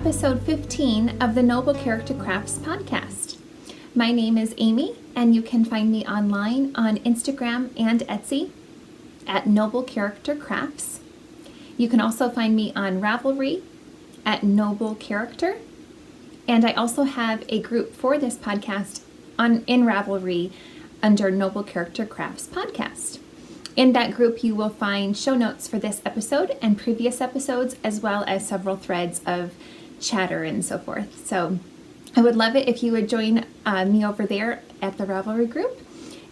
episode 15 of the Noble Character Crafts podcast. My name is Amy, and you can find me online on Instagram and Etsy at Noble Character Crafts. You can also find me on Ravelry at Noble Character, and I also have a group for this podcast in Ravelry under Noble Character Crafts Podcast. In that group, you will find show notes for this episode and previous episodes, as well as several threads of chatter and so forth. So I would love it if you would join me over there at the Ravelry group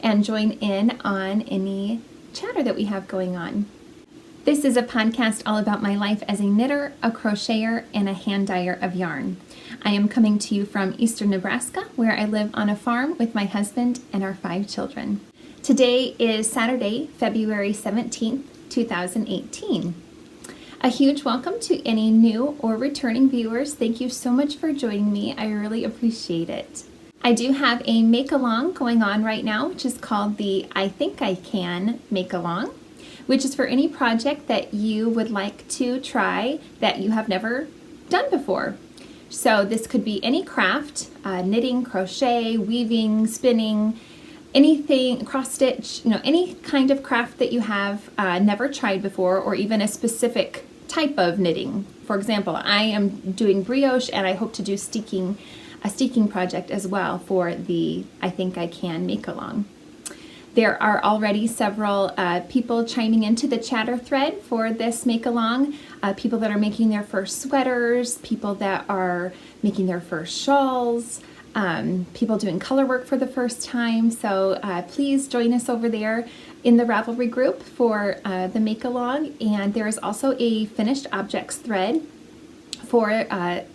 and join in on any chatter that we have going on. This is a podcast all about my life as a knitter, a crocheter, and a hand dyer of yarn. I am coming to you from eastern Nebraska, where I live on a farm with my husband and our 5 children. Today is Saturday, February 17th, 2018. A huge welcome to any new or returning viewers. Thank you so much for joining me. I really appreciate it. I do have a make-along going on right now, which is called the I Think I Can Make-Along, which is for any project that you would like to try that you have never done before. So this could be any craft, knitting, crochet, weaving, spinning, anything, cross stitch, any kind of craft that you have never tried before, or even a specific type of knitting. For example, I am doing brioche, and I hope to do a steeking project as well for the I Think I Can Make Along. There are already several people chiming into the chatter thread for this make along. People that are making their first sweaters, people that are making their first shawls, people doing color work for the first time. So please join us over there in the Ravelry group for the make along. And there is also a finished objects thread for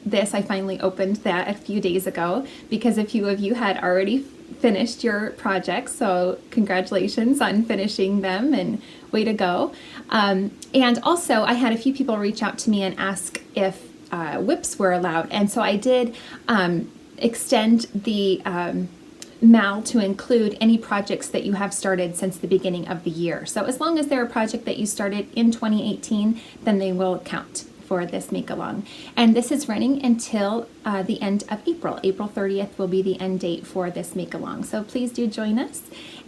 this. I finally opened that a few days ago because a few of you had already finished your projects. So congratulations on finishing them, and way to go. And also I had a few people reach out to me and ask if whips were allowed. And so I did extend the MAL to include any projects that you have started since the beginning of the year. So as long as they're a project that you started in 2018, then they will count for this make along. And this is running until the end of April. April 30th will be the end date for this make along. So please do join us.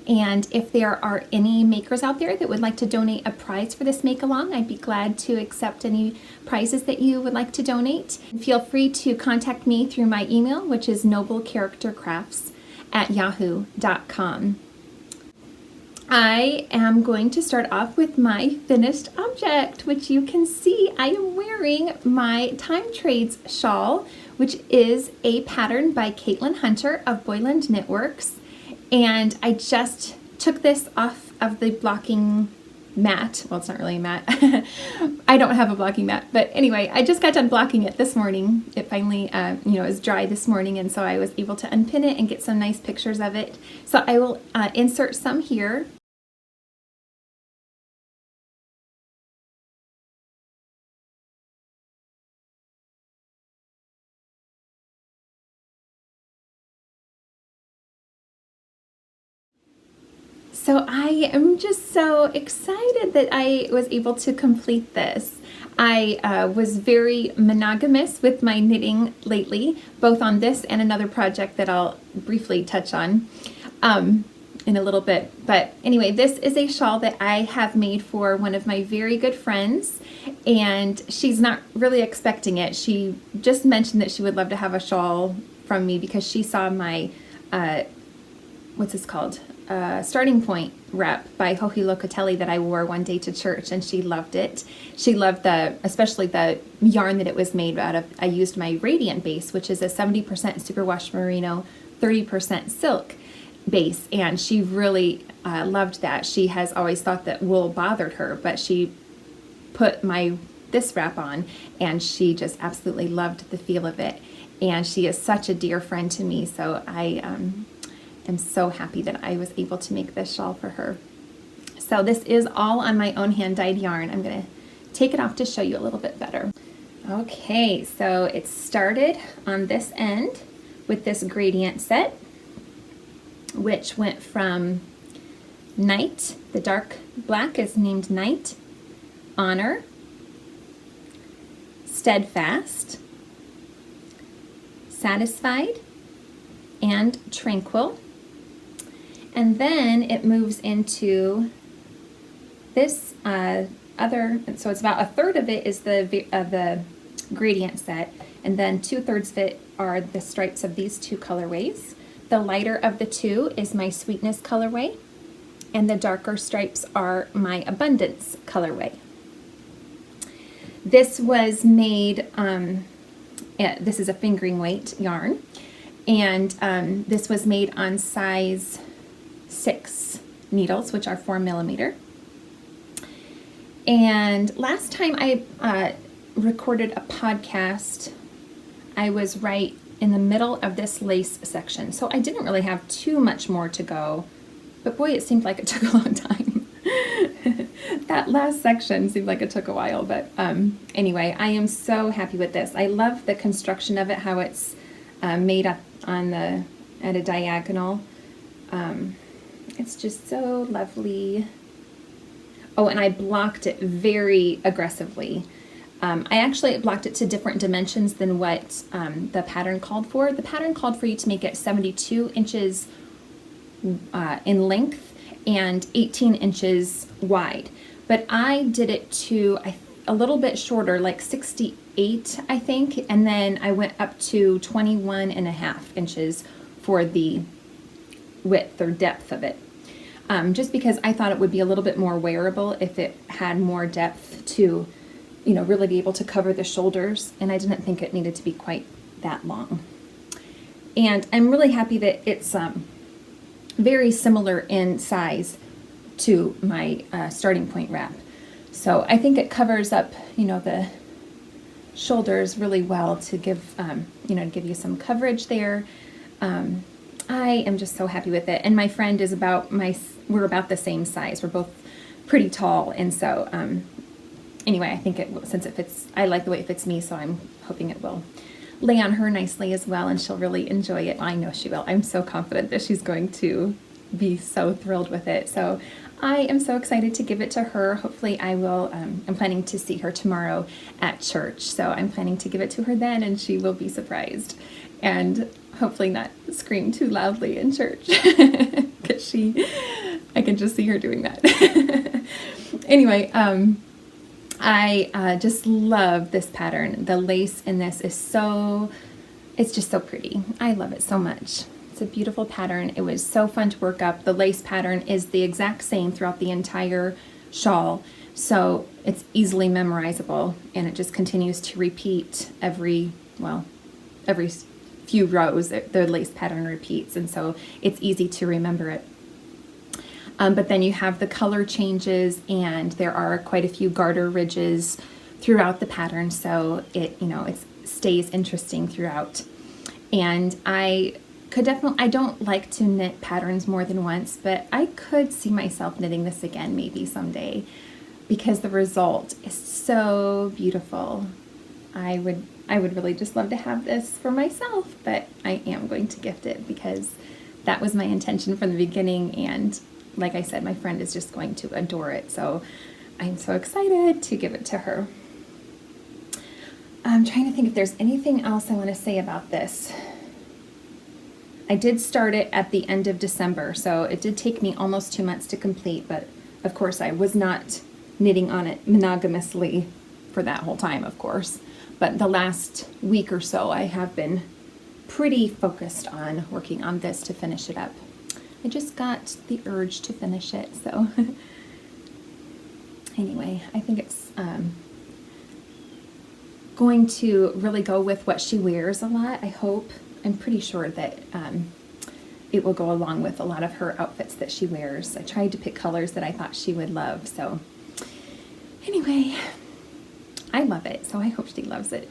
And if there are any makers out there that would like to donate a prize for this make along, I'd be glad to accept any prizes that you would like to donate. Feel free to contact me through my email, which is noblecharactercrafts@yahoo.com. I am going to start off with my finished object, which you can see I am wearing my Time Trades shawl, which is a pattern by Caitlin Hunter of Boyland Knitworks. And I just took this off of the blocking mat. Well, it's not really a mat. I don't have a blocking mat. But anyway, I just got done blocking it this morning. It finally, is dry this morning. And so I was able to unpin it and get some nice pictures of it. So I will insert some here. So I am just so excited that I was able to complete this. I was very monogamous with my knitting lately, both on this and another project that I'll briefly touch on in a little bit. But anyway, this is a shawl that I have made for one of my very good friends, and she's not really expecting it. She just mentioned that she would love to have a shawl from me because she saw my, what's this called? Starting Point rep by Joji Locatelli that I wore one day to church, and she loved it. She loved especially the yarn that it was made out of. I used my Radiant base, which is a 70% superwash merino, 30% silk base, and she really loved that. She has always thought that wool bothered her, but she put this wrap on, and she just absolutely loved the feel of it. And she is such a dear friend to me, so I am so happy that I was able to make this shawl for her. So this is all on my own hand-dyed yarn. I'm going to take it off to show you a little bit better. Okay, so it started on this end with this gradient set, which went from Night, the dark black is named Night, Honor, Steadfast, Satisfied, and Tranquil. And then it moves into this other, so it's about a third of it is the gradient set, and then 2/3 of it are the stripes of these two colorways. The lighter of the two is my Sweetness colorway, and the darker stripes are my Abundance colorway. This was made, this is a fingering weight yarn, and this was made on size 6 needles, which are 4mm. And last time I recorded a podcast, I was right in the middle of this lace section, so I didn't really have too much more to go, but boy, it seemed like it took a long time. That last section seemed like it took a while, but anyway, I am so happy with this. I love the construction of it, how it's made up at a diagonal. It's just so lovely. Oh, and I blocked it very aggressively. I actually blocked it to different dimensions than what the pattern called for. The pattern called for you to make it 72 inches in length and 18 inches wide. But I did it to a little bit shorter, like 68, I think, and then I went up to 21.5 inches for the width or depth of it. Just because I thought it would be a little bit more wearable if it had more depth to, really be able to cover the shoulders, and I didn't think it needed to be quite that long. And I'm really happy that it's very similar in size to my starting point wrap. So I think it covers up, the shoulders really well to give, give you some coverage there. I am just so happy with it. And my friend is we're about the same size. We're both pretty tall. And so, anyway, I think since it fits, I like the way it fits me, so I'm hoping it will lay on her nicely as well, and she'll really enjoy it. I know she will. I'm so confident that she's going to be so thrilled with it. So I am so excited to give it to her. Hopefully I will, I'm planning to see her tomorrow at church. So I'm planning to give it to her then, and she will be surprised. And hopefully not scream too loudly in church, because I can just see her doing that. Anyway, I just love this pattern. The lace in this is it's just so pretty. I love it so much. It's a beautiful pattern. It was so fun to work up. The lace pattern is the exact same throughout the entire shawl, so it's easily memorizable, and it just continues to repeat every few rows. The lace pattern repeats, and so it's easy to remember it. But then you have the color changes, and there are quite a few garter ridges throughout the pattern, so it stays interesting throughout. And I don't like to knit patterns more than once, but I could see myself knitting this again maybe someday, because the result is so beautiful. I would really just love to have this for myself, but I am going to gift it because that was my intention from the beginning, and like I said, my friend is just going to adore it, so I'm so excited to give it to her. I'm trying to think if there's anything else I want to say about this. I did start it at the end of December, so it did take me almost 2 months to complete, but of course I was not knitting on it monogamously for that whole time, of course. But the last week or so I have been pretty focused on working on this to finish it up. I just got the urge to finish it, so anyway, I think it's going to really go with what she wears a lot, I hope. I'm pretty sure that it will go along with a lot of her outfits that she wears. I tried to pick colors that I thought she would love, so anyway, I love it, so I hope she loves it.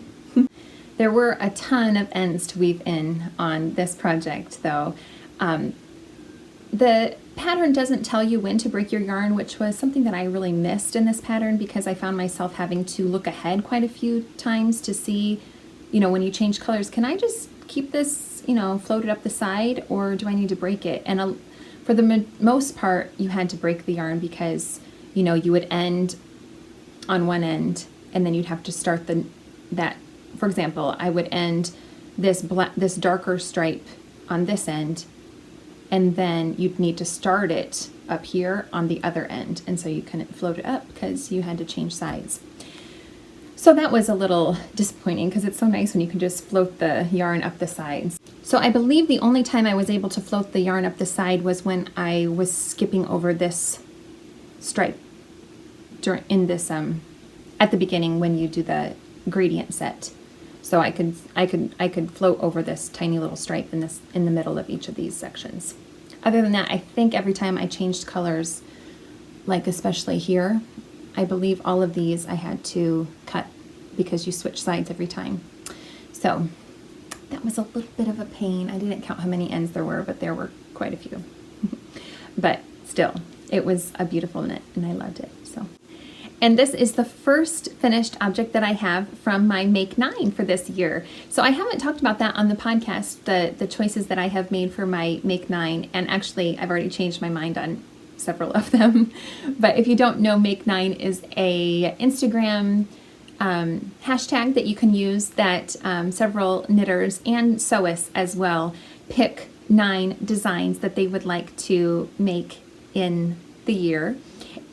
There were a ton of ends to weave in on this project, though. The pattern doesn't tell you when to break your yarn, which was something that I really missed in this pattern, because I found myself having to look ahead quite a few times to see, when you change colors, can I just keep this, floated up the side, or do I need to break it? And for the most part, you had to break the yarn because, you would end on one end, and then you'd have to start that. For example, I would end this darker stripe on this end, and then you'd need to start it up here on the other end, and so you couldn't float it up because you had to change sides. So that was a little disappointing because it's so nice when you can just float the yarn up the sides. So I believe the only time I was able to float the yarn up the side was when I was skipping over this stripe in this at the beginning when you do the gradient set. So I could float over this tiny little stripe in the middle of each of these sections. Other than that, I think every time I changed colors, like especially here, I believe all of these I had to cut because you switch sides every time. So that was a little bit of a pain. I didn't count how many ends there were, but there were quite a few. But still, it was a beautiful knit and I loved it. So, and this is the first finished object that I have from my Make 9 for this year. So I haven't talked about that on the podcast, the choices that I have made for my Make 9, and actually I've already changed my mind on several of them. But if you don't know, Make 9 is a Instagram hashtag that you can use that several knitters and sewists as well pick 9 designs that they would like to make in the year.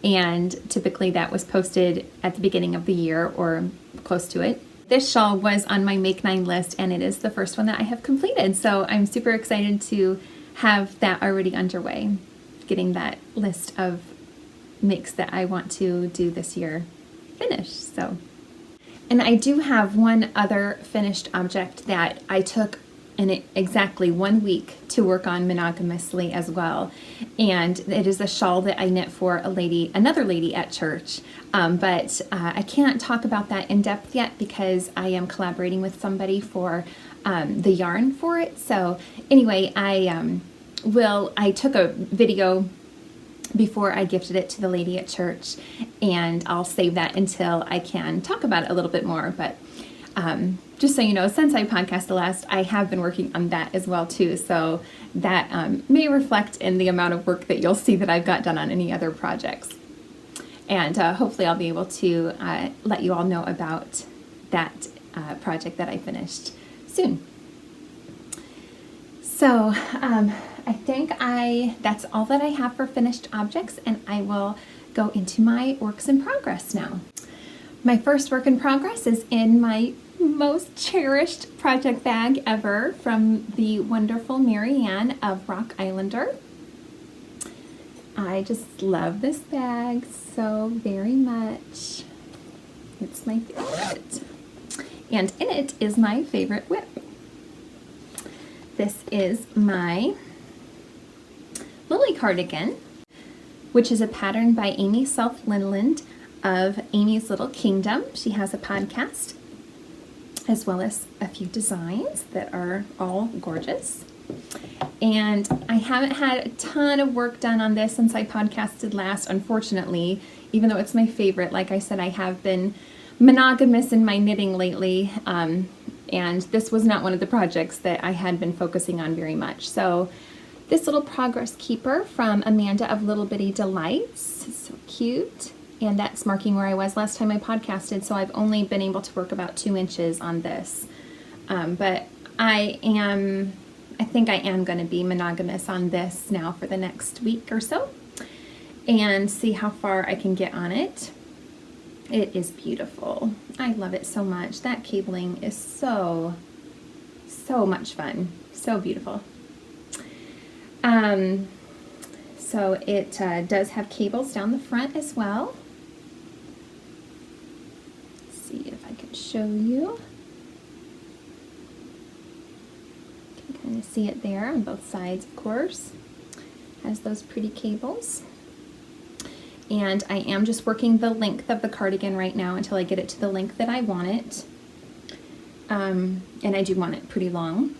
And typically that was posted at the beginning of the year or close to it. This shawl was on my Make 9 list, and it is the first one that I have completed. So I'm super excited to have that already underway, getting that list of makes that I want to do this year finished. So, and I do have one other finished object that I took in exactly 1 week to work on monogamously as well. And it is a shawl that I knit for another lady at church. But I can't talk about that in depth yet because I am collaborating with somebody for the yarn for it. So anyway, I took a video before I gifted it to the lady at church, and I'll save that until I can talk about it a little bit more. But just so you know, since I podcasted last, I have been working on that as well too. So that may reflect in the amount of work that you'll see that I've got done on any other projects. And hopefully I'll be able to let you all know about that project that I finished soon. So I think that's all that I have for finished objects, and I will go into my works in progress now. My first work in progress is in my most cherished project bag ever from the wonderful Marianne of Rock Islander. I just love this bag so very much. It's my favorite. And in it is my favorite whip. This is my Lily cardigan, which is a pattern by Amy Self-Linland of Amy's Little Kingdom. She has a podcast as well as a few designs that are all gorgeous. And I haven't had a ton of work done on this since I podcasted last, unfortunately, even though it's my favorite. Like I said, I have been monogamous in my knitting lately, and this was not one of the projects that I had been focusing on very much. So this little progress keeper from Amanda of Little Bitty Delights, so cute. And that's marking where I was last time I podcasted, so I've only been able to work about 2 inches on this. But I think I am going to be monogamous on this now for the next week or so and see how far I can get on it. It is beautiful. I love it so much. That cabling is so much fun. So beautiful. So it does have cables down the front as well. Let's see if I can show you. You can kind of see it there on both sides, of course. Has those pretty cables. And I am just working the length of the cardigan right now until I get it to the length that I want it. And I do want it pretty long,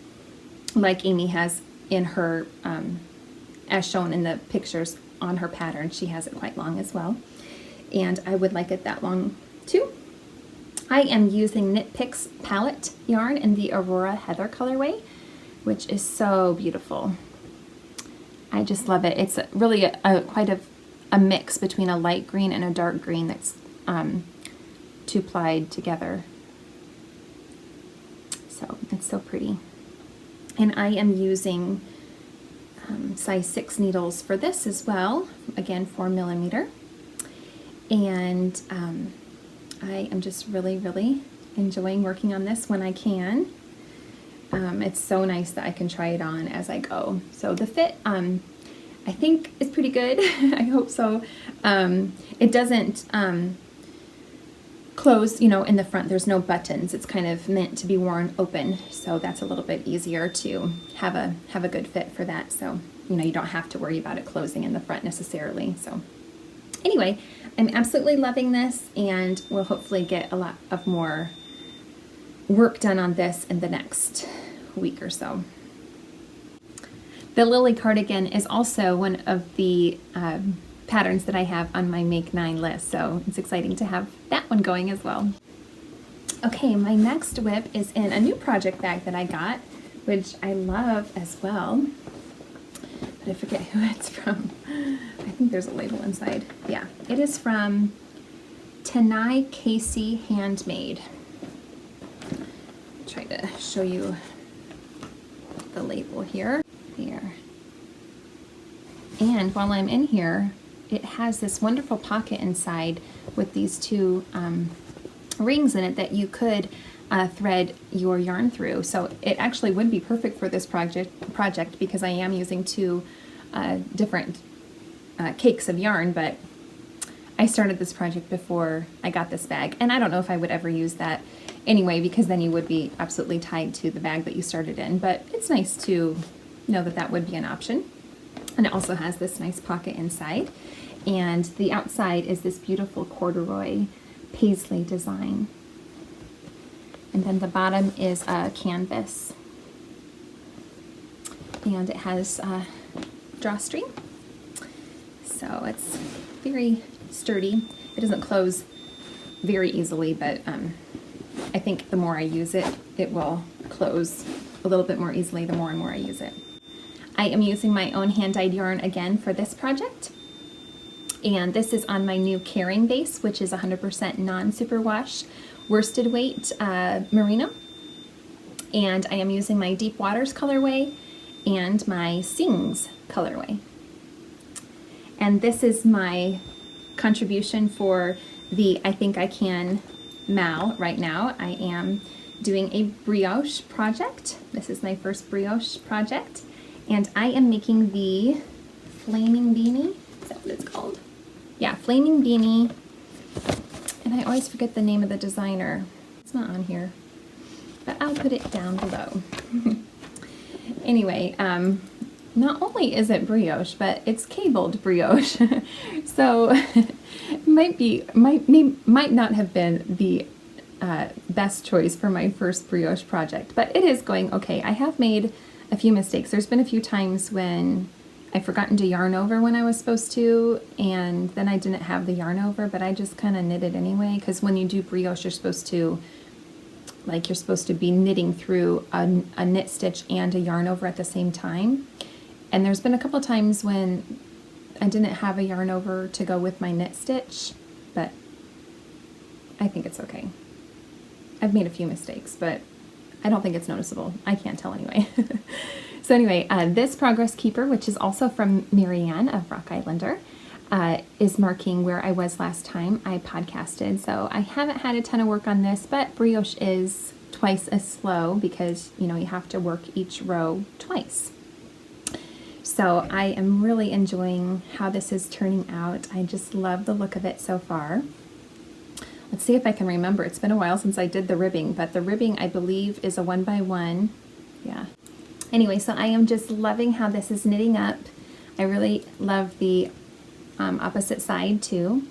like Amy has in her, as shown in the pictures on her pattern. She has it quite long as well. And I would like it that long too. I am using Knit Picks palette yarn in the Aurora Heather colorway, which is so beautiful. I just love it. It's really quite a mix between a light green and a dark green that's two-plied together. So it's so pretty. And I am using size 6 needles for this as well, again 4mm. And I am just really enjoying working on this when I can. It's so nice that I can try it on as I go. So the fit, I think, is pretty good. I hope so. It doesn't close, you know, in the front. There's no buttons. It's kind of meant to be worn open, so that's a little bit easier to have a good fit for that. So, you know, you don't have to worry about it closing in the front necessarily. So anyway, I'm absolutely loving this, and we'll hopefully get a lot of more work done on this in the next week or so. The Lily cardigan is also one of the patterns that I have on my Make 9 list, so it's exciting to have that one going as well. Okay, my next whip is in a new project bag that I got, which I love as well, but I forget who it's from. I think there's a label inside. Yeah, it is from Tanai Casey Handmade. Try to show you the label here. Here. And while I'm in here, it has this wonderful pocket inside with these two rings in it that you could thread your yarn through. So it actually would be perfect for this project because I am using two different cakes of yarn, but I started this project before I got this bag, and I don't know if I would ever use that anyway, because then you would be absolutely tied to the bag that you started in, but it's nice to know that that would be an option. And it also has this nice pocket inside, and the outside is this beautiful corduroy paisley design, and then the bottom is a canvas, and it has a drawstring, so it's very sturdy. It doesn't close very easily, but I think the more I use it, it will close a little bit more easily the more and more I use it. I am using my own hand-dyed yarn again for this project, and this is on my new Caring base, which is 100% non-superwash worsted weight merino, and I am using my Deep Waters colorway and my Sings colorway. And this is my contribution for the I Think I Can Mal right now. I am doing a brioche project. This is my first brioche project, and I am making the Flaming Beanie. Is that what it's called? Yeah, Flaming Beanie. And I always forget the name of the designer. It's not on here, but I'll put it down below. Anyway, not only is it brioche, but it's cabled brioche. So might not have been the best choice for my first brioche project, but it is going okay. I have made a few mistakes. There's been a few times when I've forgotten to yarn over when I was supposed to, and then I didn't have the yarn over, but I just kind of knit it anyway, because when you do brioche, you're supposed to be knitting through a knit stitch and a yarn over at the same time. And there's been a couple of times when I didn't have a yarn over to go with my knit stitch, but I think it's okay. I've made a few mistakes, but I don't think it's noticeable. I can't tell anyway. So anyway, this Progress Keeper, which is also from Marianne of Rock Islander, is marking where I was last time I podcasted. So I haven't had a ton of work on this, but brioche is twice as slow because, you know, you have to work each row twice. So I am really enjoying how this is turning out. I just love the look of it so far. Let's see if I can remember. It's been a while since I did the ribbing, but the ribbing, I believe, is a 1x1. Yeah. Anyway, so I am just loving how this is knitting up. I really love the opposite side too.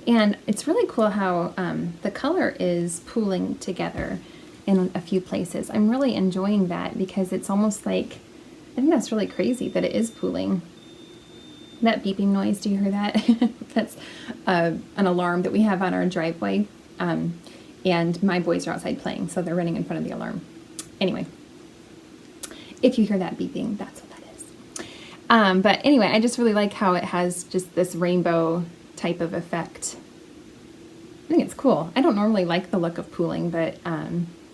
And it's really cool how the color is pooling together in a few places. I'm really enjoying that because it's almost like, I think that's really crazy that it is pooling. That beeping noise, do you hear that? That's an alarm that we have on our driveway. And my boys are outside playing, so they're running in front of the alarm. Anyway, if you hear that beeping, that's what that is. But anyway, I just really like how it has just this rainbow type of effect. I think it's cool. I don't normally like the look of pooling, but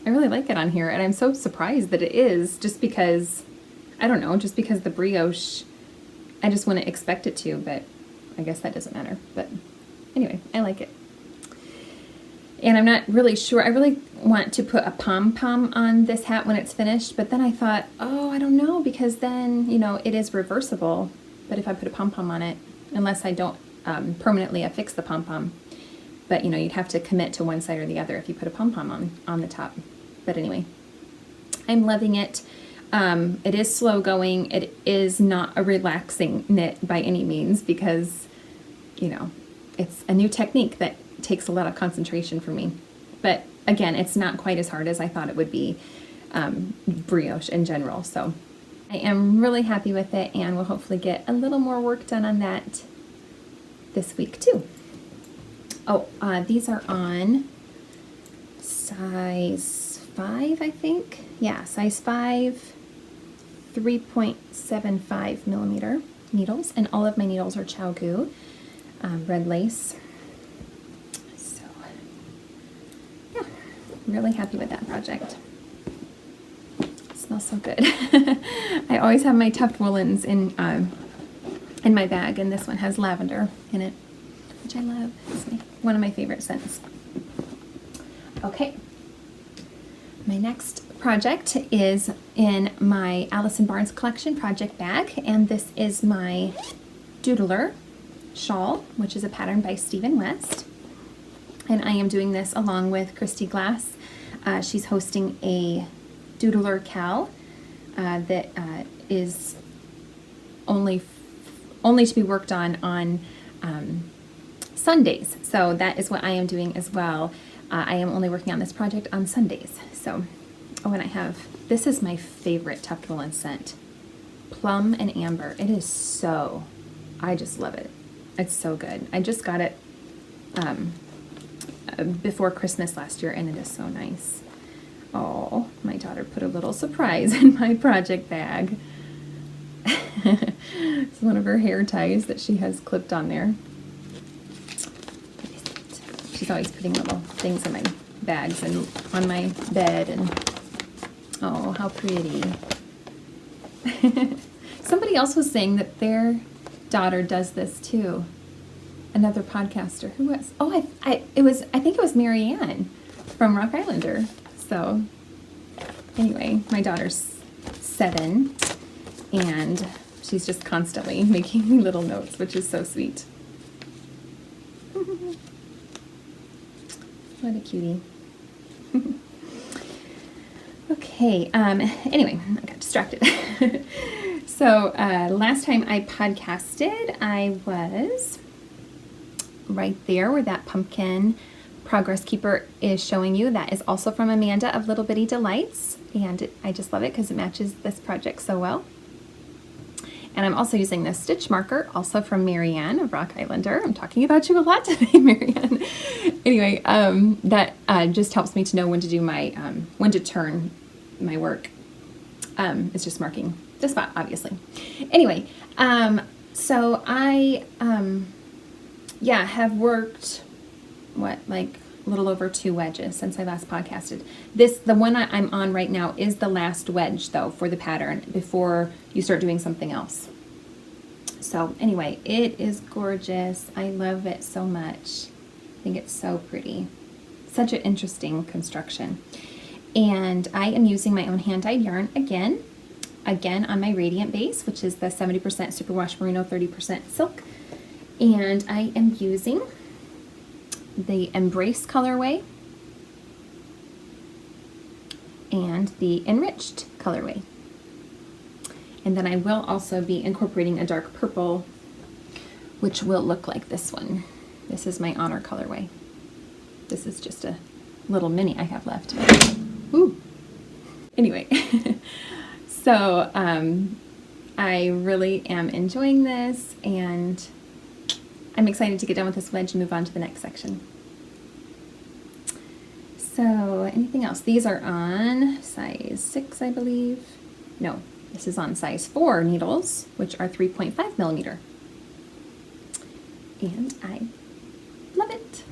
I really like it on here, and I'm so surprised that it is, just because, I don't know, just because the brioche, I just wouldn't expect it to, but I guess that doesn't matter. But anyway, I like it. And I'm not really sure, I really want to put a pom-pom on this hat when it's finished, but then I thought, oh, I don't know, because then, you know, it is reversible. But if I put a pom-pom on it, unless I don't permanently affix the pom-pom, but you know, you'd have to commit to one side or the other if you put a pom-pom on the top. But anyway, I'm loving it. It is slow going. It is not a relaxing knit by any means, because, you know, it's a new technique that takes a lot of concentration for me. But again, it's not quite as hard as I thought it would be, brioche in general. So I am really happy with it, and we'll hopefully get a little more work done on that this week too. Oh, these are on size 5, I think. Yeah, size 5, 3.75 millimeter needles, and all of my needles are ChowGoo red lace. So, yeah, really happy with that project. It smells so good. I always have my tuft whillans in my bag, and this one has lavender in it, which I love. It's one of my favorite scents. Okay, my next project is in my Allison Barnes collection project bag, and this is my Doodler shawl, which is a pattern by Stephen West. And I am doing this along with Christy Glass. She's hosting a Doodler Cal that is only to be worked on Sundays. So that is what I am doing as well. I am only working on this project on Sundays. So, oh, and I have, this is my favorite tuft woolen scent, Plum and Amber. It is so, I just love it. It's so good. I just got it before Christmas last year, and it is so nice. Oh, my daughter put a little surprise in my project bag. It's one of her hair ties that she has clipped on there. She's always putting little things in my bags and on my bed, and oh, how pretty. Somebody else was saying that their daughter does this too. Another podcaster. Who was? Oh, I think it was Marianne from Rock Islander. So anyway, my daughter's 7, and she's just constantly making me little notes, which is so sweet. What a cutie. Okay, anyway, I got distracted. So last time I podcasted, I was right there where that pumpkin progress keeper is showing you. That is also from Amanda of Little Bitty Delights, and I just love it because it matches this project so well. And I'm also using this stitch marker, also from Marianne of Rock Islander. I'm talking about you a lot today, Marianne. Anyway, that just helps me to know when to do my, when to turn my work. It's just marking the spot, obviously. Anyway, so I, yeah, have worked, like a little over 2 wedges since I last podcasted. The one I'm on right now is the last wedge, though, for the pattern before you start doing something else. So anyway, it is gorgeous. I love it so much. I think it's so pretty. Such an interesting construction. And I am using my own hand-dyed yarn again on my Radiant base, which is the 70% superwash merino, 30% silk. And I am using the Embrace colorway and the Enriched colorway. And then I will also be incorporating a dark purple, which will look like this one. This is my Honor colorway. This is just a little mini I have left. Ooh. Anyway, so I really am enjoying this, and I'm excited to get done with this wedge and move on to the next section. So anything else? These are on size 6, I believe. No, this is on size 4 needles, which are 3.5 millimeter. And I love it.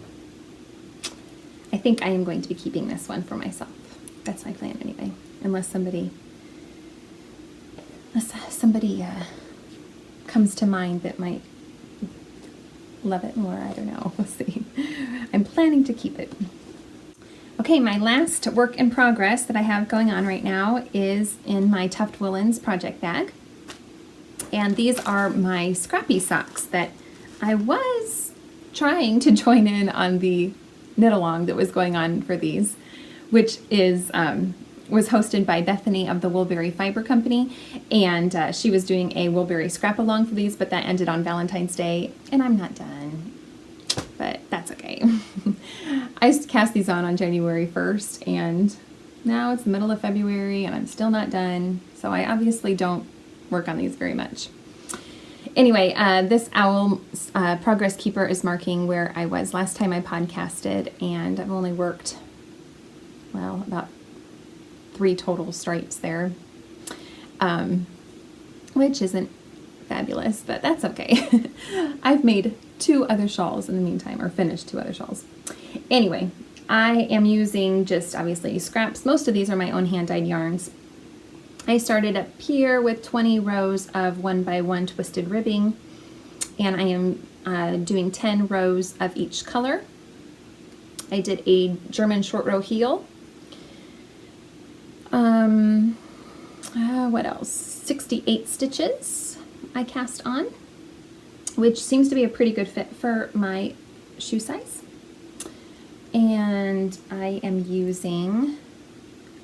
I think I am going to be keeping this one for myself. That's my plan anyway, unless somebody comes to mind that might love it more. I don't know. We'll see. I'm planning to keep it. Okay, my last work in progress that I have going on right now is in my Tuft Whillans project bag. And these are my scrappy socks that I was trying to join in on the knit along that was going on for these, which is was hosted by Bethany of the Woolberry Fiber Company, and she was doing a Woolberry scrap along for these, but that ended on Valentine's Day, and I'm not done, but that's okay. I cast these on January 1st, and now it's the middle of February, and I'm still not done, so I obviously don't work on these very much. Anyway, this owl progress keeper is marking where I was last time I podcasted, and I've only worked, well, about 3 total stripes there, which isn't fabulous, but that's okay. I've made 2 other shawls in the meantime, or finished 2 other shawls. Anyway, I am using just obviously scraps. Most of these are my own hand-dyed yarns. I started up here with 20 rows of 1x1 twisted ribbing, and I am doing 10 rows of each color. I did a German short row heel. What else? 68 stitches I cast on, which seems to be a pretty good fit for my shoe size. And I am using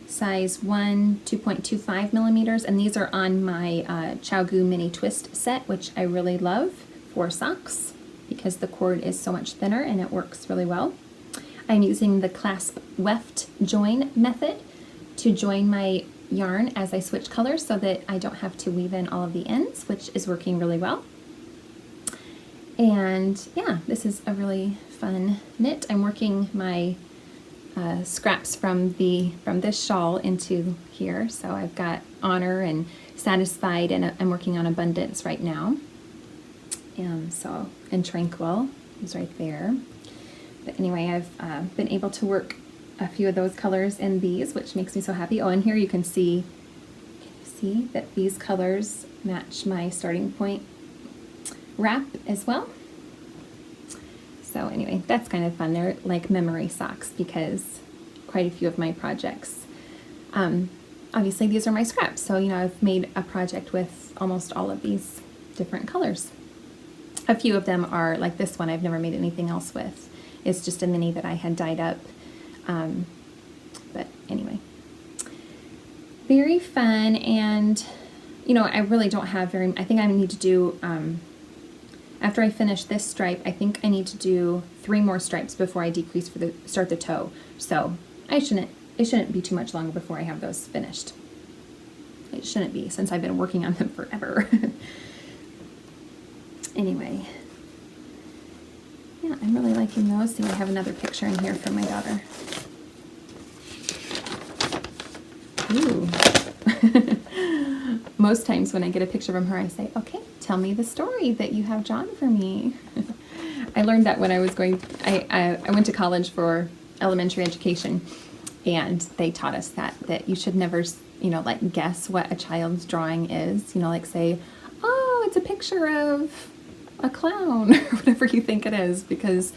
size 1, 2.25 millimeters, and these are on my Chowgu mini twist set, which I really love for socks because the cord is so much thinner and it works really well. I'm using the clasp weft join method to join my yarn as I switch colors so that I don't have to weave in all of the ends, which is working really well. And yeah, this is a really fun knit. I'm working my scraps from this shawl into here. So I've got Honor and Satisfied, and I'm working on Abundance right now. And Tranquil is right there. But anyway, I've been able to work a few of those colors in these, which makes me so happy. Oh, and here you can see that these colors match my starting point wrap as well. So anyway, that's kind of fun. They're like memory socks because quite a few of my projects, obviously these are my scraps. So, I've made a project with almost all of these different colors. A few of them are like this one I've never made anything else with. It's just a mini that I had dyed up. But anyway, very fun. And, I really don't have I think I need to do, after I finish this stripe, I think I need to do 3 more stripes before I decrease for start the toe. So it shouldn't be too much longer before I have those finished. It shouldn't be, since I've been working on them forever. Anyway, yeah, I'm really liking those. See, I have another picture in here from my daughter. Ooh. Most times when I get a picture from her, I say, okay, tell me the story that you have drawn for me. I learned that when I was I went to college for elementary education, and they taught us that you should never, like guess what a child's drawing is, like say, oh, it's a picture of a clown, or whatever you think it is, because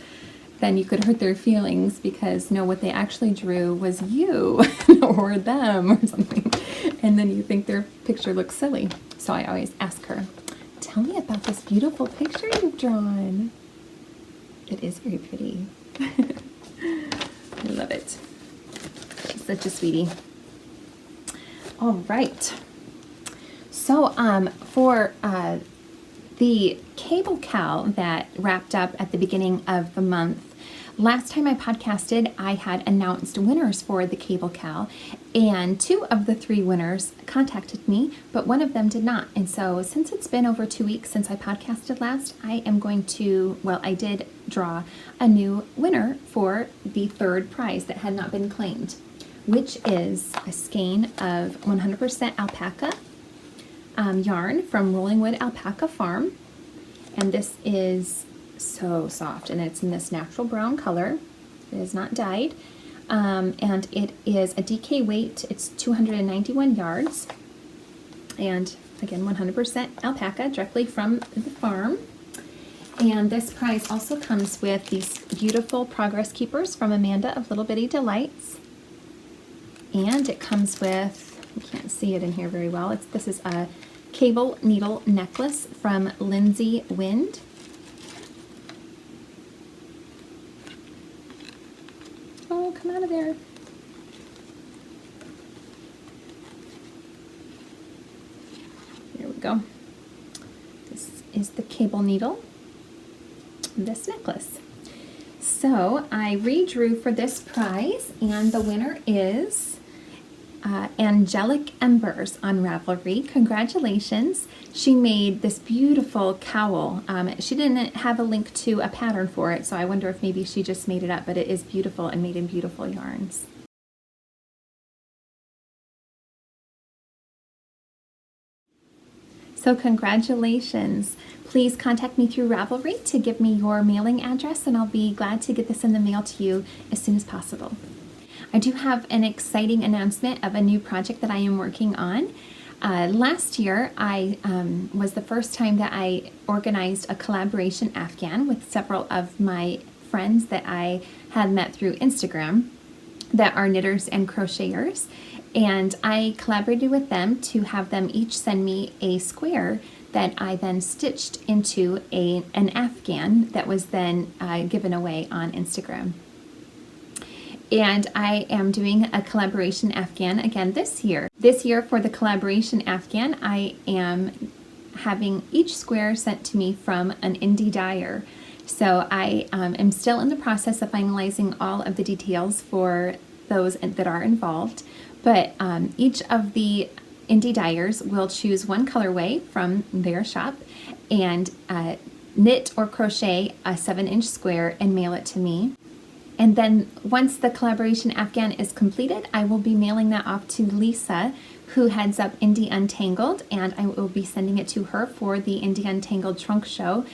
then you could hurt their feelings, because what they actually drew was you or them or something, and then you think their picture looks silly. So I always ask her, tell me about this beautiful picture you've drawn. It is very pretty. I love it. She's such a sweetie. All right. So for the cable cowl that wrapped up at the beginning of the month, last time I podcasted, I had announced winners for the cable cowl, and 2 of the 3 winners contacted me, but 1 of them did not. And so since it's been over 2 weeks since I podcasted last, I am going to, I did draw a new winner for the 3rd prize that had not been claimed, which is a skein of 100% alpaca yarn from Rolling Wood Alpaca Farm. And this is so soft, and it's in this natural brown color. It is not dyed. and it is a DK weight. It's 291 yards, and again 100% alpaca directly from the farm. And this prize also comes with these beautiful progress keepers from Amanda of Little Bitty Delights. And it comes with, you can't see it in here very well, this is a cable needle necklace from Lindsay Wind. Oh, come out of there. There we go. This is the cable needle, this necklace. So I redrew for this prize, and the winner is Angelic Embers on Ravelry. Congratulations. She made this beautiful cowl. She didn't have a link to a pattern for it, so I wonder if maybe she just made it up, but it is beautiful and made in beautiful yarns. So congratulations. Please contact me through Ravelry to give me your mailing address, and I'll be glad to get this in the mail to you as soon as possible. I do have an exciting announcement of a new project that I am working on. Last year, was the first time that I organized a collaboration Afghan with several of my friends that I had met through Instagram that are knitters and crocheters. And I collaborated with them to have them each send me a square that I then stitched into an Afghan that was then given away on Instagram. And I am doing a collaboration Afghan again this year. This year for the collaboration Afghan, I am having each square sent to me from an indie dyer. So I am still in the process of finalizing all of the details for those that are involved. But each of the indie dyers will choose one colorway from their shop and knit or crochet a 7-inch square and mail it to me. And then once the collaboration Afghan is completed, I will be mailing that off to Lisa, who heads up Indie Untangled, and I will be sending it to her for the Indie Untangled trunk show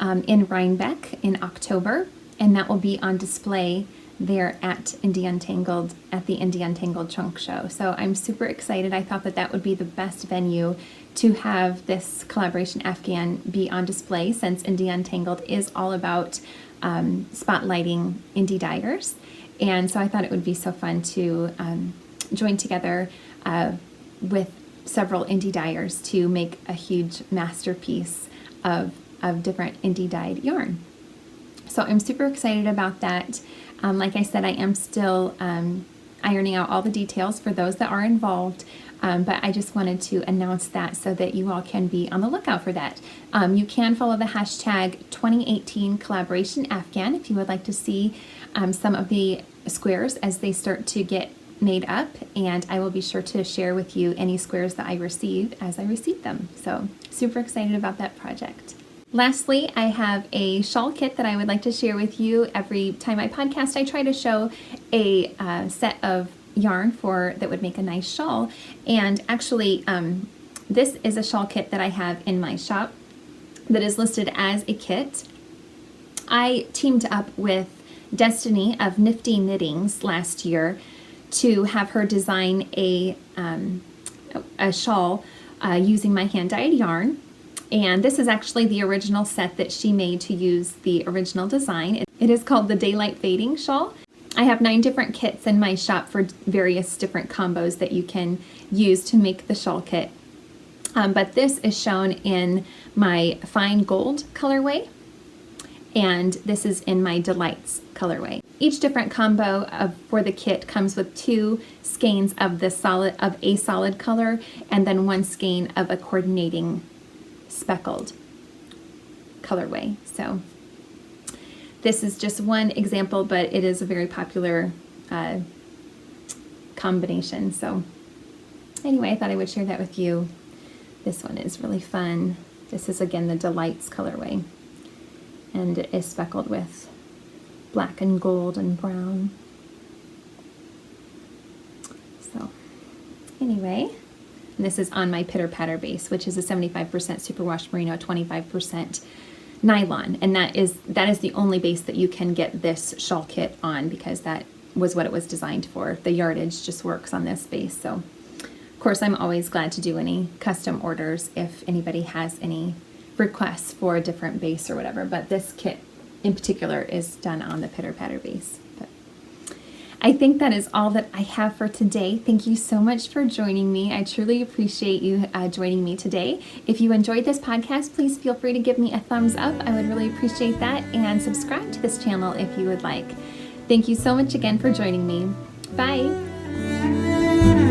in Rhinebeck in October, and that will be on display there at Indie Untangled, at the Indie Untangled trunk show. So I'm super excited. I thought that that would be the best venue to have this collaboration Afghan be on display, since Indie Untangled is all about spotlighting indie dyers. And so I thought it would be so fun to join together with several indie dyers to make a huge masterpiece of different indie dyed yarn. So I'm super excited about that. Like I said, I am still ironing out all the details for those that are involved, but I just wanted to announce that so that you all can be on the lookout for that. You can follow the hashtag 2018 collaboration Afghan if you would like to see some of the squares as they start to get made up, and I will be sure to share with you any squares that I receive as I receive them. So super excited about that project. Lastly, I have a shawl kit that I would like to share with you. Every time I podcast, I try to show a set of yarn that would make a nice shawl. And actually, this is a shawl kit that I have in my shop that is listed as a kit. I teamed up with Destiny of Nifty Knittings last year to have her design a shawl using my hand-dyed yarn. And this is actually the original set that she made to use the original design. It is called the Daylight Fading Shawl. I have 9 different kits in my shop for various different combos that you can use to make the shawl kit. But this is shown in my Fine Gold colorway, and this is in my Delights colorway. Each different combo for the kit comes with 2 skeins of a solid color, and then 1 skein of a coordinating speckled colorway. So this is just one example, but it is a very popular combination. So anyway, I thought I would share that with you. This one is really fun. This is again the Delights colorway, and it is speckled with black and gold and brown. So anyway, and this is on my Pitter Patter base, which is a 75% superwash merino, 25% nylon, and that is the only base that you can get this shawl kit on, because that was what it was designed for. The yardage just works on this base. So of course, I'm always glad to do any custom orders if anybody has any requests for a different base or whatever, but this kit in particular is done on the pitter patter base. But I think that is all that I have for today. Thank you so much for joining me. I truly appreciate you joining me today. If you enjoyed this podcast, please feel free to give me a thumbs up. I would really appreciate that, and subscribe to this channel if you would like. Thank you so much again for joining me. Bye.